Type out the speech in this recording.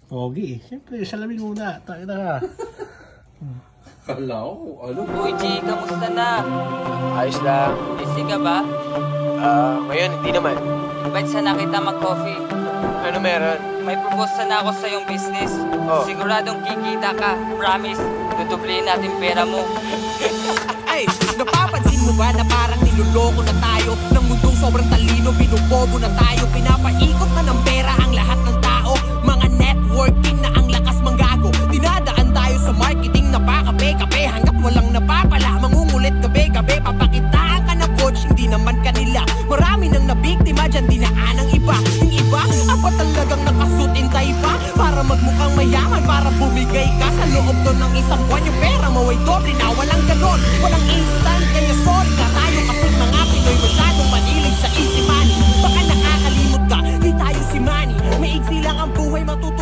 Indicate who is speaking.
Speaker 1: Pogi. Siyempre, salamin muna. Tayo na.
Speaker 2: Kala ko, ano?
Speaker 3: Uy, G, kamusta na?
Speaker 4: Ayos lang.
Speaker 3: Busy ka ba?
Speaker 4: Ngayon, hindi naman.
Speaker 3: Invite sana kita mag-coffee.
Speaker 4: Ano meron?
Speaker 3: May propose sana ako sa iyong business.
Speaker 4: Oh.
Speaker 3: Siguradong kikita ka. Promise, tutublihin natin pera mo.
Speaker 5: Ay, napapansin mo ba na parang niloloko na tayo? Ng mundong sobrang talino, binubobo na tayo. Pinapaikot na ng pera ang lahat ng tao. Mga networking na ang lakas manggago. Dinadaan tayo sa marketing na pakape-kape. Hanggat walang napapala, mangungulit gabi-gabi. Papakitaan ka ng coach, hindi naman kanila. Marami nang nabiktima dyan, dinaan ang iba. Yung iba, apa talagang nakasutin tayo pa? Para magmukhang mayaman, para bumigay ka sa loob doon ng isang buwan. Yung pera mo ay doble na walang ganon. Walang instant, kaya sorry ka tayo. Kasi mga Pinoy masyadong manilig sa easy money. Baka nakakalimot ka, di tayo si Manny. Maigsi lang ang buhay, matutunan